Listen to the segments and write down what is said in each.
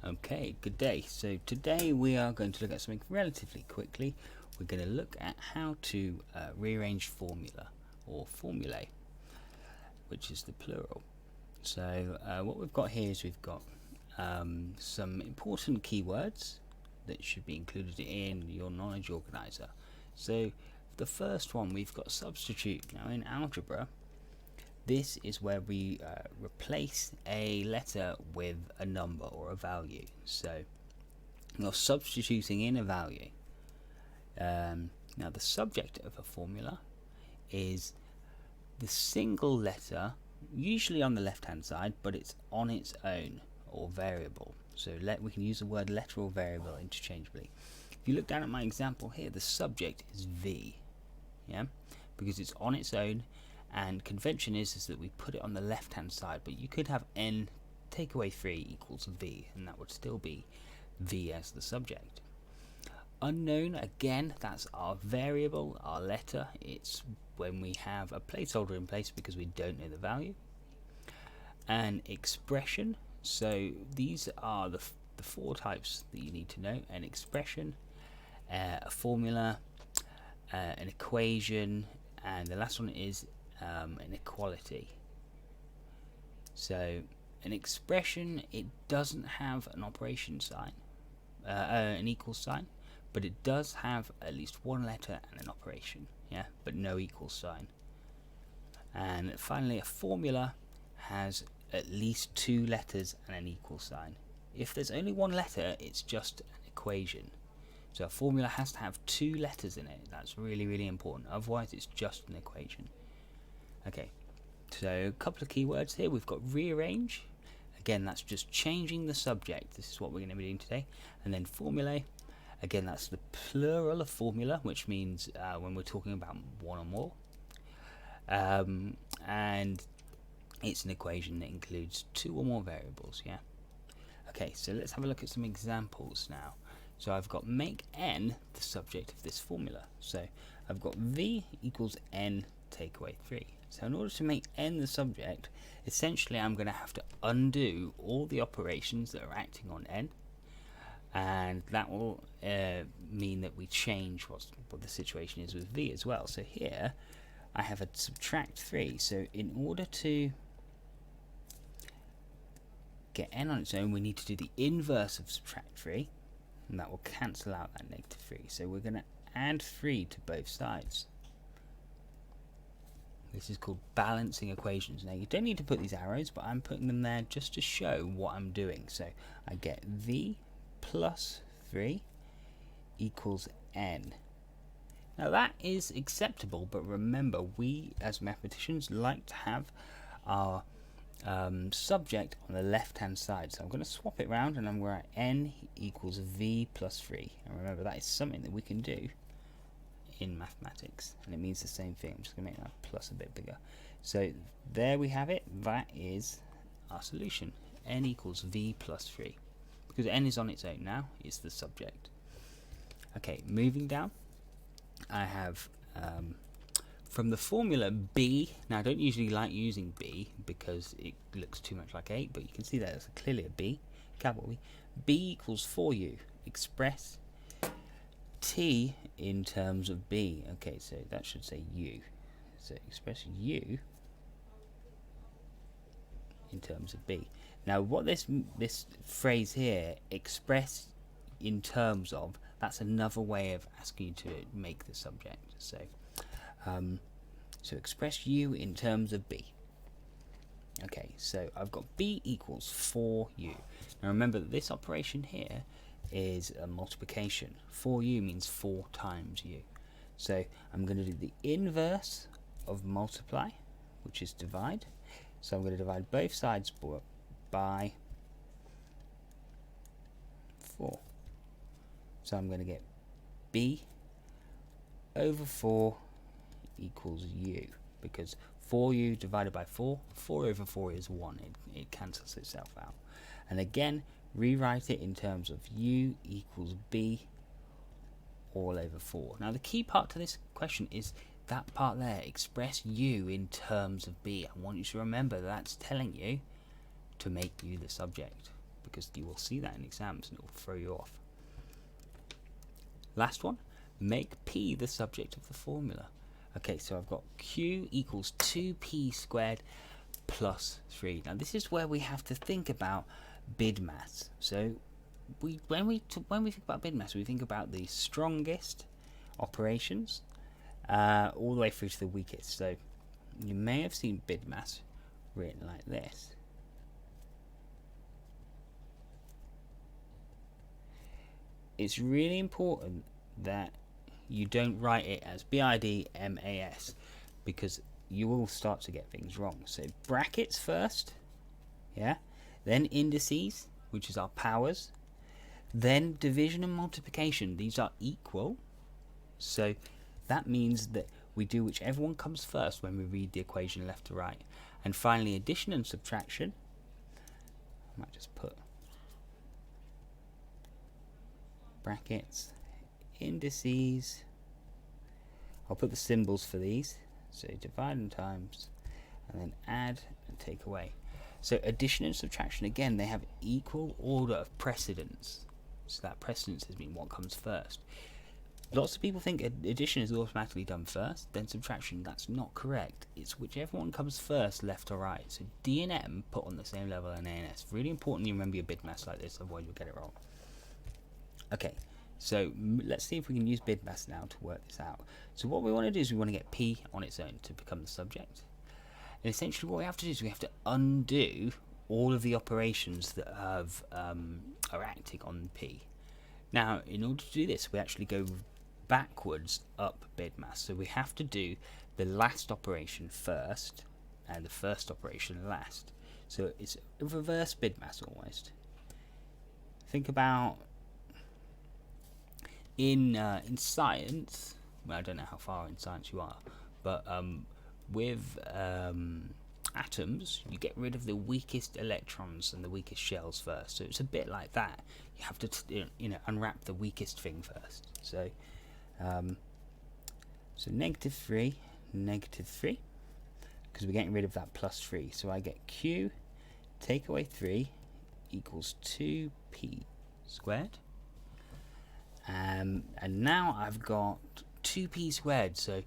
Okay, good day. So today we are going to look at something relatively quickly. We're going to look at how to rearrange formula or formulae, which is the plural. So what we've got here is we've got some important keywords that should be included in your knowledge organizer. So the first one, we've got substitute. Now in algebra, this is where we replace a letter with a number or a value. So you're substituting in a value. Now the subject of a formula is the single letter, usually on the left hand side, but it's on its own or variable. So we can use the word letter or variable interchangeably. If you look down at my example here, the subject is V, yeah, because it's on its own. And convention is that we put it on the left hand side, but you could have n take away 3 equals v, and that would still be v as the subject. Unknown, again, that's our variable, our letter. It's when we have a placeholder in place because we don't know the value. And expression, so these are the 4 types that you need to know: an expression, a formula, an equation, and the last one is an equality. So an expression, it doesn't have an operation sign, an equal sign, but it does have at least one letter and an operation, yeah, but no equal sign. And finally, a formula has at least 2 letters and an equal sign. If there's only one letter, it's just an equation. So a formula has to have 2 letters in it. That's really, really important. Otherwise, it's just an equation. Okay, so a couple of keywords here. We've got rearrange. Again, that's just changing the subject. This is what we're going to be doing today. And then formulae. Again, that's the plural of formula, which means when we're talking about one or more. And it's an equation that includes 2 or more variables, yeah? Okay, so let's have a look at some examples now. So I've got make n the subject of this formula. So I've got v equals n take away 3. So in order to make n the subject, essentially I'm going to have to undo all the operations that are acting on n, and that will mean that we change what the situation is with v as well. So here I have a subtract 3. So in order to get n on its own, we need to do the inverse of subtract 3, and that will cancel out that negative 3. So we're going to add 3 to both sides. This is called balancing equations. Now you don't need to put these arrows, but I'm putting them there just to show what I'm doing. So I get v plus 3 equals n. Now that is acceptable, but remember, we as mathematicians like to have our subject on the left hand side. So I'm going to swap it around, and I'm going to write n equals v plus 3. And remember, that is something that we can do in mathematics, and it means the same thing. I'm just going to make that plus a bit bigger. So there we have it. That is our solution. N equals v plus 3. Because n is on its own now, it's the subject. Okay, moving down, I have from the formula b. Now I don't usually like using b because it looks too much like 8, but you can see that it's clearly a b, capital B. B equals 4u. Express t in terms of b. Okay, so that should say u. So express u in terms of b. Now what this phrase here, express in terms of, that's another way of asking you to make the subject. So so express u in terms of b. Okay, so I've got b equals 4u. Now remember that this operation here is a multiplication. 4u means 4 times u. So I'm going to do the inverse of multiply, which is divide. So I'm going to divide both sides by 4. So I'm going to get b over 4 equals u, because 4u divided by 4 over 4 is 1. It cancels itself out. And again, rewrite it in terms of u equals b all over 4. Now the key part to this question is that part there, express u in terms of b. I want you to remember that's telling you to make u the subject, because you will see that in exams and it will throw you off. Last one, make P the subject of the formula. Okay, so I've got Q equals 2P squared plus 3. Now this is where we have to think about BIDMAS. So when we think about BIDMAS, we think about the strongest operations all the way through to the weakest. So you may have seen BIDMAS written like this. It's really important that you don't write it as BIDMAS, because you will start to get things wrong. So brackets first, yeah, then indices, which is our powers, then division and multiplication. These are equal, so that means that we do whichever one comes first when we read the equation left to right. And finally, addition and subtraction. I might just put brackets, indices. I'll put the symbols for these. So divide and times, and then add and take away. So addition and subtraction, again, they have equal order of precedence. So that precedence has been what comes first. Lots of people think addition is automatically done first, then subtraction. That's not correct. It's whichever one comes first, left or right. So D and M put on the same level as A and S. Really important you remember your BIDMAS like this, otherwise you'll get it wrong. Okay, so let's see if we can use BIDMAS now to work this out. So what we want to do is we want to get P on its own to become the subject. And essentially what we have to do is we have to undo all of the operations that have are acting on P. Now, in order to do this, we actually go backwards up BIDMAS. So we have to do the last operation first and the first operation last. So it's a reverse BIDMAS almost. Think about in science. Well, I don't know how far in science you are, but with atoms, you get rid of the weakest electrons and the weakest shells first. So it's a bit like that. You have to unwrap the weakest thing first. So so -3, -3, because we're getting rid of that +3. So I get Q take away 3 equals 2P squared. And now I've got 2P squared. So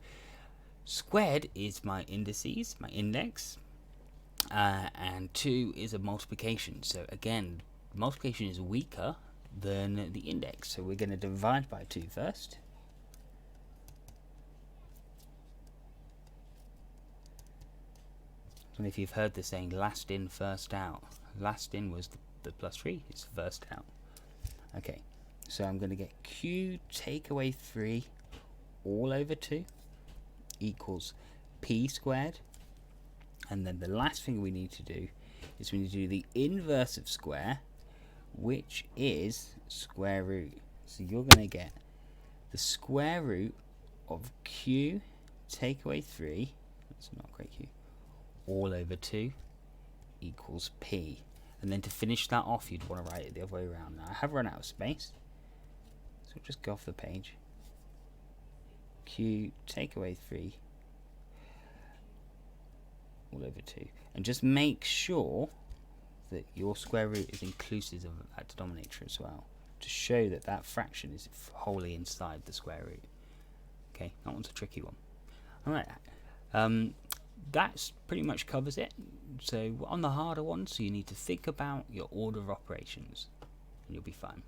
squared is my indices, my index, and 2 is a multiplication. So again, multiplication is weaker than the index. So we're going to divide by 2 first. And if you've heard the saying, last in, first out. Last in was the +3, it's first out. Okay, so I'm going to get Q take away 3 all over 2 equals P squared. And then the last thing we need to do is we need to do the inverse of square, which is square root. So you're going to get the square root of Q take away 3, that's not great Q, all over 2 equals P. And then to finish that off, you'd want to write it the other way around. Now I have run out of space, so we'll just go off the page. Q take away 3 all over 2, and just make sure that your square root is inclusive of that denominator as well, to show that that fraction is wholly inside the square root. Okay, that one's a tricky one. Alright, that's pretty much covers it. So on the harder ones, so you need to think about your order of operations and you'll be fine.